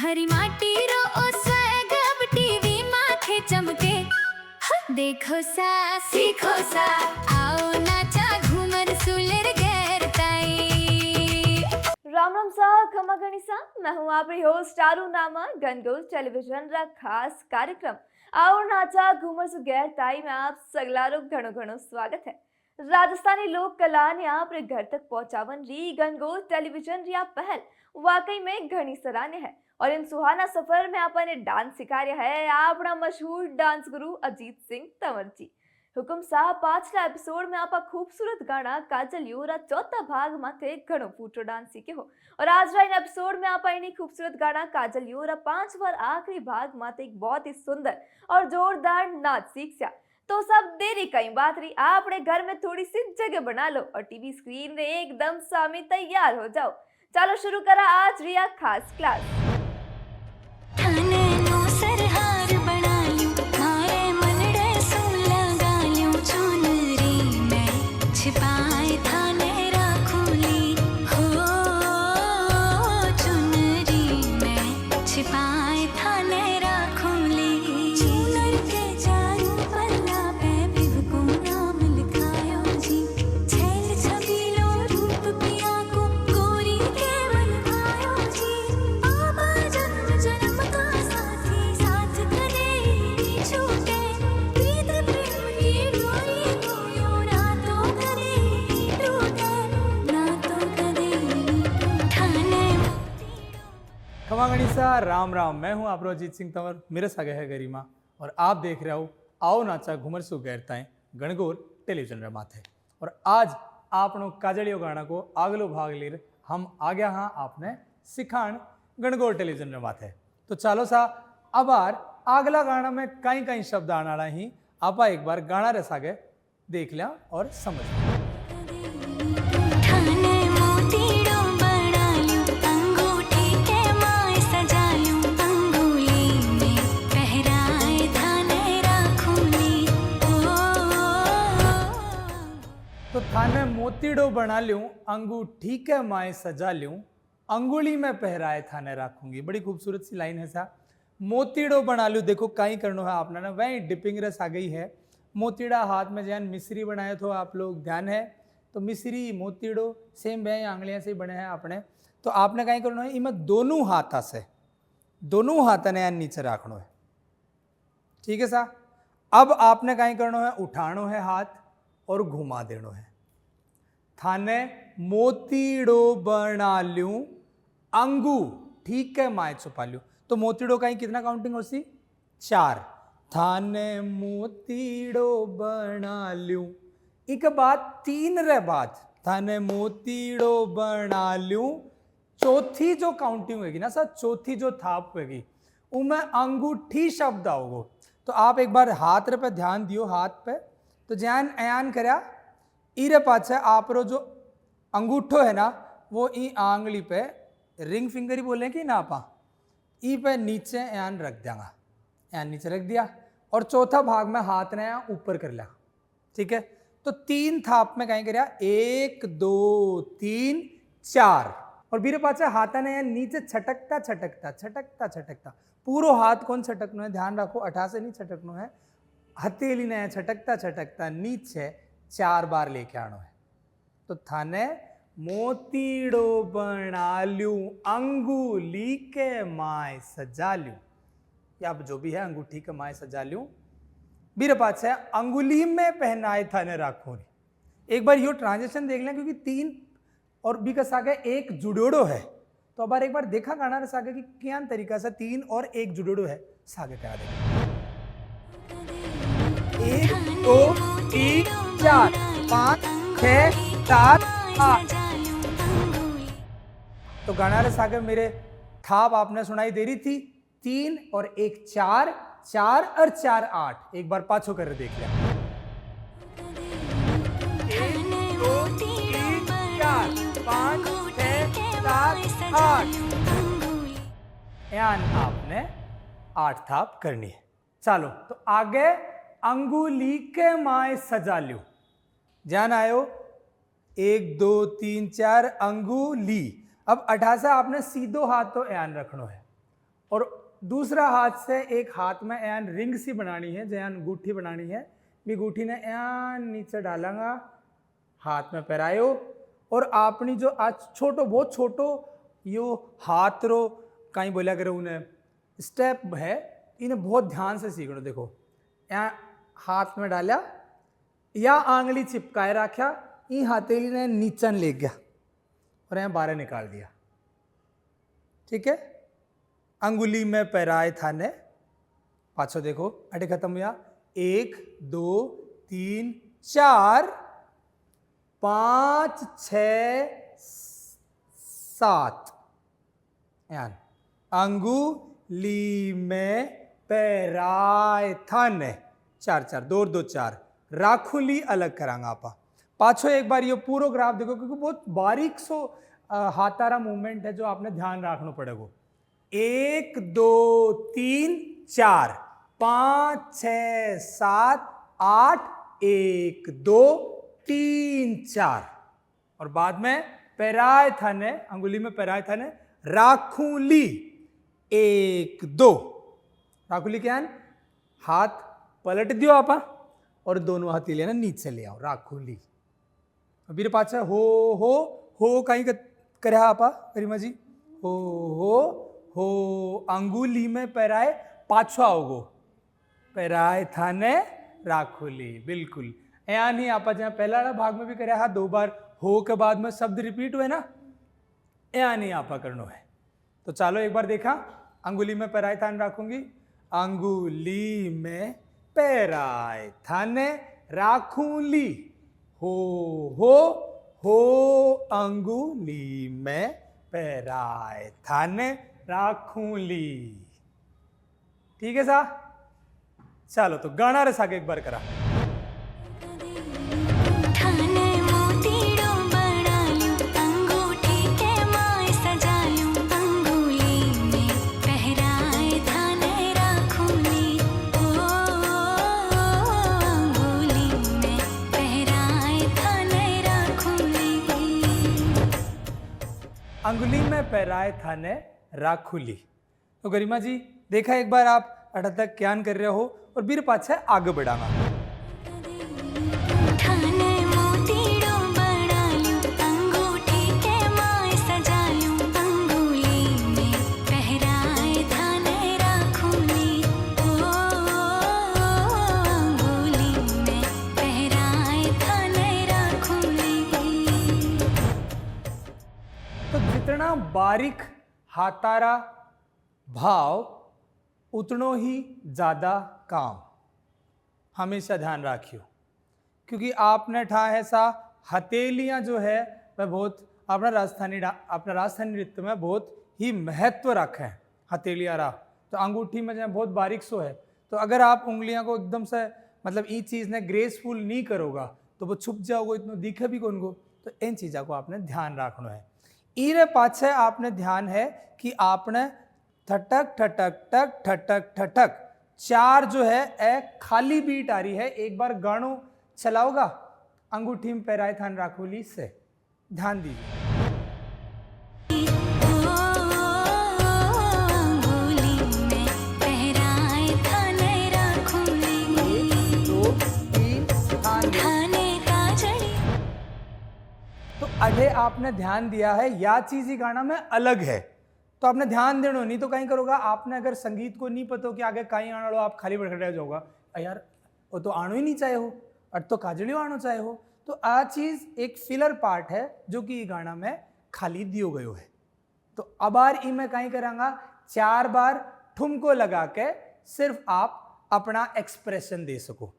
थारी माटी रो ओ स्वैग अब टीवी माथे चमके। देखो सा सीखो सा आओ नाचा घूमर सुलेर गैरताई। राम राम सा खमा गणिसा, मैं हूँ आपकी होस्ट आरू नामा। गनगोल टेलीविजन रा खास कार्यक्रम आओ नाचा घूमर सु गैरताई में आप सगलारो घणो घणो स्वागत है। राजस्थानी लोक कला ने आपरे घर तक पहुंचावन री गनगोल टेलीविजन री पहल वाकई में घनी सराहनीय है। और इन सुहाना सफर में आपने डांस सिखाया है अपना मशहूर डांस गुरु अजीत सिंह तंवर जी। हुकुम साहब पाछला एपिसोड में आपा खूबसूरत गाना काजल योरा चौथा भाग माथे घणो फूटो डांस सीखे हो। और आज इन एपिसोड में आपा इन्हीं खूबसूरत गाना काजल योरा 5 बार आखिरी भाग माथे एक बहुत ही सुंदर और जोरदार नाच सीख सा। तो सब देरी कई बात रही, आपने घर में थोड़ी सी जगह बना लो और टीवी स्क्रीन में एकदम सामने तैयार हो जाओ। चलो शुरू करा आज रिया खास क्लास। खमा गणिसा राम राम, मैं हूं आप अजीत सिंह तंवर। मेरे सगे है गरिमा और आप देख रहे हो आओ नाचा घूमर सु गैरताएं गणगौर टेलीविजन रे माथे। और आज आपनो काजलियो गाना को अगलो भाग ले हम आ गया हाँ आपने सिखाण गणगौर टेलीविजन रे माथे। तो चलो सा अब अगला गाना में कई कई शब्द आने वाला ही आपा एक बार गाना रे सागे देख लिया और समझ लिया। तो थाने मोतीड़ो बना लूं अंगूठी के माए सजा लूं, अंगुली में पहराए थाने राखूंगी। बड़ी खूबसूरत सी लाइन है सा। मोतीड़ो बना लूं, देखो कहीं करनो है आपने ना, वही डिपिंग रस आ गई है। मोतीड़ा हाथ में जैन मिश्री बनाए तो आप लोग ध्यान है, तो मिश्री मोतीड़ो सेम वही आंगलियां से बने हैं आपने। तो आपने कहीं करना है इनमें दोनों हाथा से दोनों हाथा ने नीचे रखना है, ठीक है सा। अब आपने कहीं करना है उठानो है हाथ और घुमा देनो है। थाने मोतीड़ो बना लूं अंगू ठीक है माए छुपा लूं। तो मोतीड़ो का कितना काउंटिंग हो सी 4। थाने मोतीड़ो बना लूं, एक बात 3 रे बाद थाने मोतीड़ो बना लूं। चौथी जो काउंटिंग होगी ना सर, चौथी जो थाप होगी उनमें अंगूठी शब्द आओगे। तो आप एक बार हाथ रे पे ध्यान दियो, हाथ पे तो ज्ञान अयान करया इरे पाछे आप रो जो अंगूठो है ना वो ई आंगली पे रिंग फिंगर ही बोले कि ना पा ई पे नीचे अयान रख देंगा, अयान नीचे रख दिया और चौथा भाग में हाथ ने ऊपर कर लिया, ठीक है। तो 3 थाप में कहीं करया 1 2 3 4 और बीरे पाछे हाथा ने नीचे छटकता छटकता छटकता छटकता पूरो हाथ कौन छटकनो है, ध्यान रखो 18 से नहीं छटकनो है। हथेली ने छटकता छटकता नीचे 4 बार लेके आनो है। तो थाने मोतीड़ो बना लूं अंगूली के माए सजा लूं, या जो भी है अंगूठी के माए सजा लूं। बीरे पास है अंगुली में पहनाए थाने राखो। एक बार यो ट्रांजेक्शन देख लें क्योंकि 3 और बी का सागे 1 जुड़ोड़ो है। तो अब एक बार देखा गाना सागे कि क्या तरीका से 3 और 1 जुड़ोड़ो है, सागे करा देगा 1 2 3 4 5 6 7 8। तो गाना रे सागे मेरे थाप आपने सुनाई दे रही थी 3 और 1 4 4 और 4 8। एक बार पाछो कर देख लिया 1 2 3 4 5 6 7 8। यान आपने 8 थाप करनी है। चलो तो आगे अंगुली के माए सजा लो, ध्यान आयो 1 2 3 4 अंगुली। अब 18 आपने सीधो हाथ तो ध्यान रखना है और दूसरा हाथ से एक हाथ में एन रिंग सी बनानी है, जैन गुठी बनानी है। भी गुठी ने एन नीचे डालांगा, हाथ में पहरायो और आपनी जो आज छोटो बहुत छोटो यो हाथ रो कहीं बोला करे उन्हें स्टेप है, इन्हें बहुत ध्यान से सीखना। देखो यहाँ हाथ में डाला या आंगली चिपकाए रखा, ई हथेली ने नीचन ले गया और यहाँ बाहर निकाल दिया। ठीक है, अंगुली में पैराए थाने पाछो देखो अटे खत्म हुआ। 1 2 3 4 5 6 7 यान अंगुली में पैराए थाने 4 4 2 2 4 राखुली अलग करांगा आपा। पाछो एक बार ये पूरा ग्राफ देखो क्योंकि बहुत बारीक सो हाथारा मूवमेंट है जो आपने ध्यान रखना पड़ेगा। 1 2 3 4 5 6 7 8 1 2 3 4 और बाद में पैराए थाने अंगुली में पैराए थाने राखुली 1 2। राखुली क्या है? हाथ पलट दियो आपा और दोनों हथेलियां ना नीचे ले आओ, राखुली। अभी पाछा हो कहीं करे आपा गरिमा जी, हो अंगुली में पैराए पाछो आओगो, पैराए थाने राखुली। बिल्कुल यहाँ नहीं आपा, जहाँ पहला भाग में भी करे हा 2 बार हो के बाद में शब्द रिपीट हुए ना, यहाँ नहीं आपा करनो है। तो चलो एक बार देखा, अंगुली में पैराए थाने राखूंगी, अंगुली में पैराए थाने राखूली, हो अंगुली में पैराए थाने राखूली। ठीक है सा, चलो तो गाना रे सागे एक बार करा। अंगुली में पैराए थाने राखुली। तो गरिमा जी देखा एक बार आप अटा तक ज्ञान कर रहे हो और बीर पाछे आगे बढ़ाना। जितना बारीक हाथारा भाव उतनो ही ज़्यादा काम, हमेशा ध्यान रखियो। क्योंकि आपने ठा है सा हथेलियाँ जो है वह बहुत अपना राजस्थानी नृत्य में बहुत ही महत्व रखे हैं हथेलियाँ रहा। तो अंगूठी में जो बहुत बारीक सो है, तो अगर आप उंगलियाँ को एकदम से मतलब ये चीज़ ने ग्रेसफुल नहीं करोगा तो वो छुप जाओगे, इतना दिखे भी कौन को। तो इन चीज़ों को आपने ध्यान रखना है। इरे पाछे आपने ध्यान है कि आपने ठटक ठटक टक ठटक ठटक 4 जो है ए खाली बीट आ रही है। एक बार गानो चलाओगा अंगूठी में पैराए थाने राखुली से, ध्यान दीजिए। अठे आपने ध्यान दिया है या चीज ही गाना में अलग है, तो आपने ध्यान देना, नहीं तो कहीं करोगा। आपने अगर संगीत को नहीं पता हो कि आगे कहीं आना लो, आप खाली बैठ जाओगा, यार वो तो आनो ही नहीं चाहे हो, और तो काजलियो आनो चाहे हो। तो आ चीज एक फिलर पार्ट है जो कि गाना में खाली दियो गयो है। तो अब बार ई मैं कहीं करांगा 4 बार ठुमको लगा के सिर्फ आप अपना एक्सप्रेशन दे सको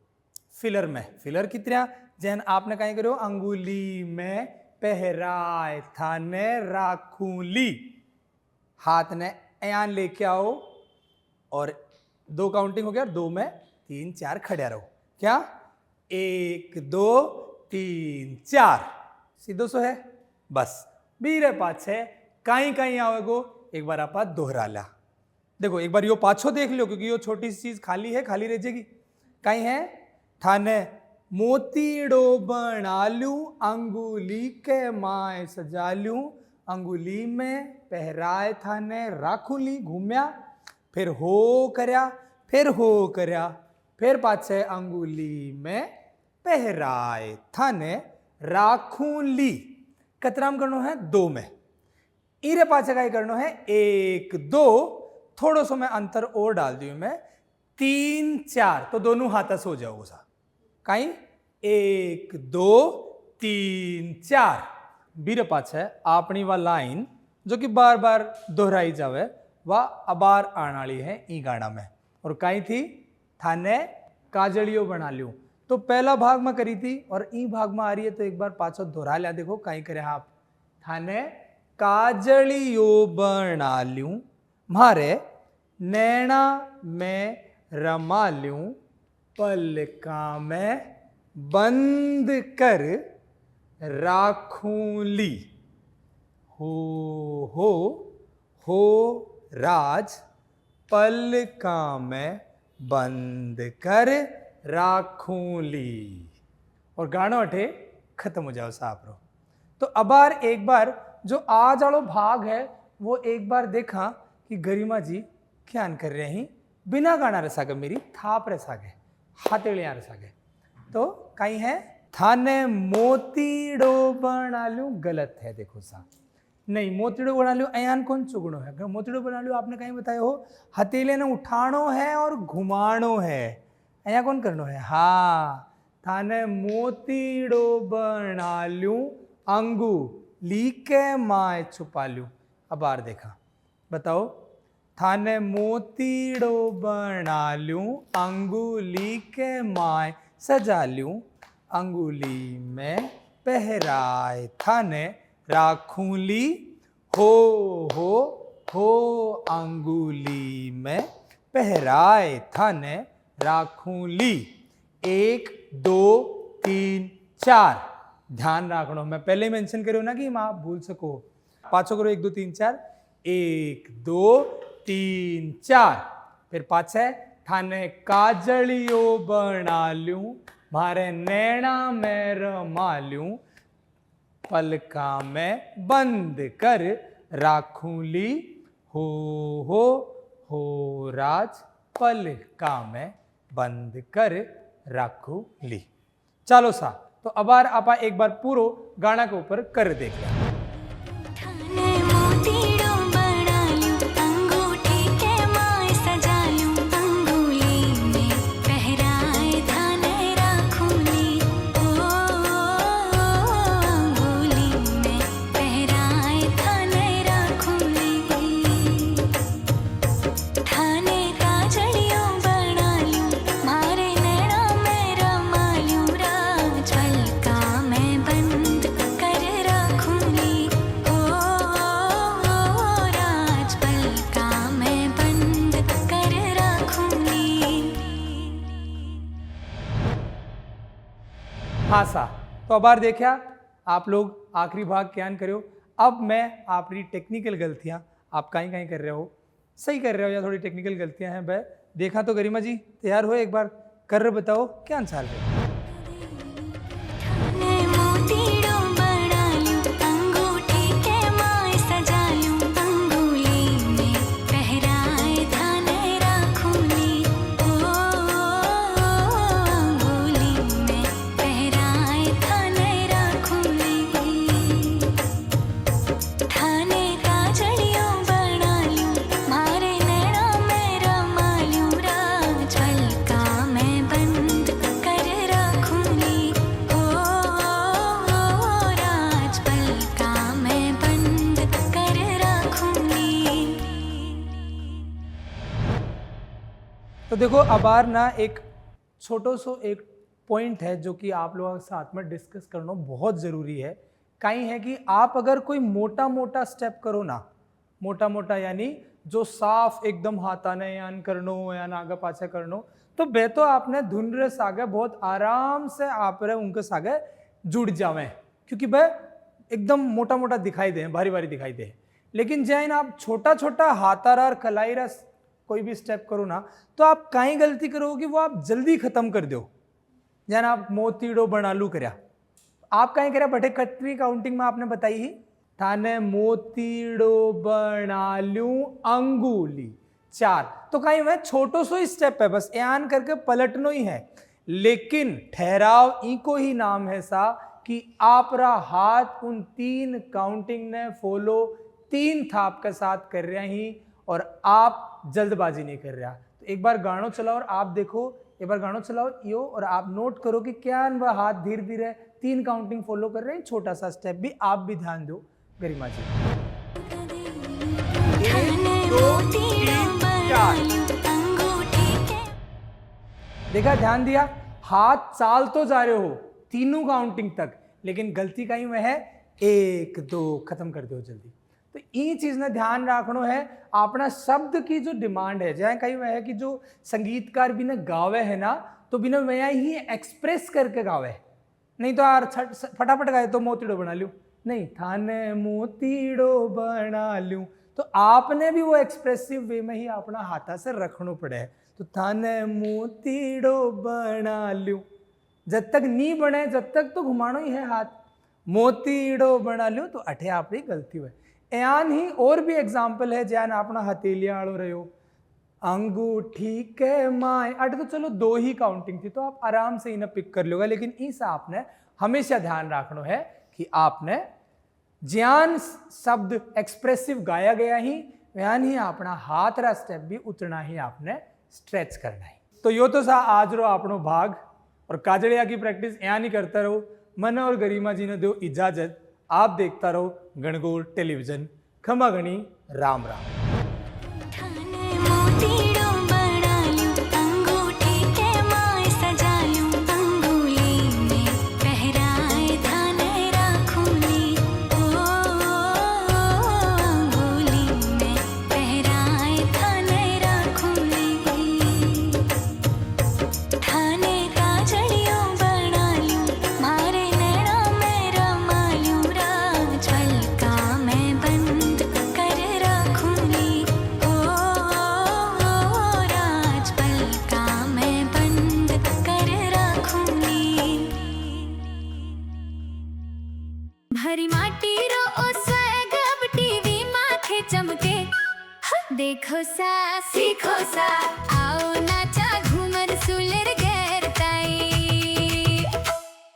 फिलर में। फिलर कितना जैन आपने कहीं करो, अंगुली में पहराए थाने राखूली, हाथ ने एन लेके आओ और 2 काउंटिंग हो गया, 2 में 3 4 खड़े रहो। क्या 1 2 3 4 सीधो सो है बस। बीरे पाछे कहीं कहीं आवेगो, एक बार आप दोहरा ला। देखो एक बार यो पाछो देख लो, क्योंकि यो छोटी सी चीज खाली है, खाली रह जाएगी। कहीं है थाने मोतीड़ो बना लूं, अंगुली के माए सजा लूं, अंगुली में पहराए थाने राखुली। घूमया फिर हो करया, फिर हो करया, फिर पाछे अंगुली में पहराए थाने राखूं ली। कतराम करनो है 2 में। इरे पाछे का करनो है 1 2, थोड़ो सो मैं अंतर और डाल दियो मैं 3 4, तो दोनों हाथ हो जाओ सा कहीं 1 2 3 4। बीरे पाछे अपनी वा लाइन जो कि बार बार दोहराई जावे वह अबार आने वाली है ई गाना में। और कहीं थी थाने काजलियों बना लियो, तो पहला भाग में करी थी और ई भाग में आ रही है, तो एक बार पाछो दोहरा लिया। देखो कहीं करे आप थाने काजलियों बना लियूं, मारे नैना में रमा लियूं, पलका में बंद कर राखूं ली। हो राज पलका में बंद कर राखूं ली। और गानो अठे खत्म हो जाओ साहब रो। तो अबार एक बार जो आज वालो भाग है वो एक बार देखा कि गरिमा जी क्या कर रहे हैं, बिना गाना रसागे मेरी थाप रसागे हाथेलियां रसागे। तो कहीं है थाने मोतीड़ो बना लू, गलत है। देखो सा नहीं, मोतीड़ो बना लू अयान कौन चुगणो है। मोतीड़ो बना लू आपने कहीं बताया हो हथेले ने उठानो है और घुमानो है, अया कौन करनो है। हाँ, थाने मोतीड़ो बना लू अंगू लीके माय छुपा लू। अब बार देखा बताओ, थाने मोतीड़ो बना लू अंगुली के माय सजा लूं, अंगुली में पहराए थाने राखूं ली। हो अंगुली में पहराए थाने राखूं ली। 1 2 3 4 ध्यान रखना, मैं पहले ही मेंशन करो ना कि आप भूल सको। पाछो करो 1 2 3 4, 1 2 3 4। फिर पाछे थाने काजलियों बना लूं, मारे नैना में रमा लूं, पलका में बंद कर राखूं ली। हो राज पलका में बंद कर राखूं ली। चलो सा, तो अबार आपा एक बार पूरो गाना के ऊपर कर देख लिया। हाँ सा, तो अब बार देखा आप लोग आखिरी भाग क्या करो। अब मैं आपकी टेक्निकल गलतियां आप कहीं कहीं कर रहे हो, सही कर रहे हो या थोड़ी टेक्निकल गलतियां हैं वह देखा। तो गरिमा जी तैयार हो, एक बार कर रहे बताओ क्या आंसर है। तो देखो अबार ना एक छोटो सो एक पॉइंट है जो कि आप लोगों के साथ में डिस्कस करना बहुत ज़रूरी है। कहीं है कि आप अगर कोई मोटा मोटा स्टेप करो ना, मोटा मोटा यानी जो साफ एकदम हाथाने यान करनो या आगे पाछे करनो, तो बे तो आपने धुन रे सागे बहुत आराम से आप रे उनके सागे जुड़ जावे, क्योंकि वह एकदम मोटा मोटा दिखाई दे, भारी भारी दिखाई दे। लेकिन जैन आप छोटा छोटा हाथारा और कलाईरा कोई भी स्टेप करो ना, तो आप कहीं गलती करोगे वो आप जल्दी खत्म कर दो। जैन आप मोतीड़ो बना लू करया, आप कहीं करा बटे कटरी काउंटिंग में आपने बताई ही थाने मोतीड़ो बना लू अंगुली, 4। तो कहीं वह छोटो सो ही स्टेप है, बस यान करके पलटनो ही है, लेकिन ठहराव ई को ही नाम है सा कि आपरा हाथ उन 3 काउंटिंग ने फॉलो 3 थाप के साथ कर रहा ही और आप जल्दबाजी नहीं कर रहा। तो एक बार गानो चलाओ और आप देखो, एक बार गानो चलाओ यो और आप नोट करो कि क्या वह हाथ धीरे धीरे 3 काउंटिंग फॉलो कर रहे हैं, छोटा सा स्टेप भी आप भी ध्यान दो गरिमा जी। 1 2 3 4 देखा, ध्यान दिया, हाथ चाल तो जा रहे हो तीनों काउंटिंग तक, लेकिन गलती कहीं में है 1 2 खत्म कर दो जल्दी। तो ये चीज ने ध्यान रखना है, अपना शब्द की जो डिमांड है, जहाँ कहीं वह है कि जो संगीतकार भी ने गावे है ना, तो बिना वह ही एक्सप्रेस करके गावे, नहीं तो यार फटाफट गाए तो मोतीड़ो बना लूं, नहीं थाने मोतीड़ो बना लूं, तो आपने भी वो एक्सप्रेसिव वे में ही अपना हाथा से रखना पड़े है। तो थाने मोतीड़ो बना लूं, जब तक नहीं बने जब तक तो घुमाना ही है हाथ, मोतीड़ो बना लूं, तो अठे आपकी गलती हुई। यान ही और भी एग्जाम्पल है, जैन अपना हथेलिया आड़ो रहो, अंगूठी के माए, अट तो चलो 2 ही काउंटिंग थी तो आप आराम से इन्हें पिक कर लोगे, लेकिन इस आपने हमेशा ध्यान रखना है कि आपने ज्ञान शब्द एक्सप्रेसिव गाया गया ही वहां ही अपना हाथ रा स्टेप भी उतना ही आपने स्ट्रेच करना है। तो यो तो सा आज रो आपनो भाग, और काजड़िया की प्रैक्टिस यहाँ नहीं करता रहो। मन और गरिमा जी ने दो इजाजत, आप देखता रहो गणगौर टेलीविजन। खमा गणी, राम राम। भरी माटी रो ओ स्वैग अब टीवी माथे चमके, देखो सा सीखो सा, आओ नाचा घूमर सुलर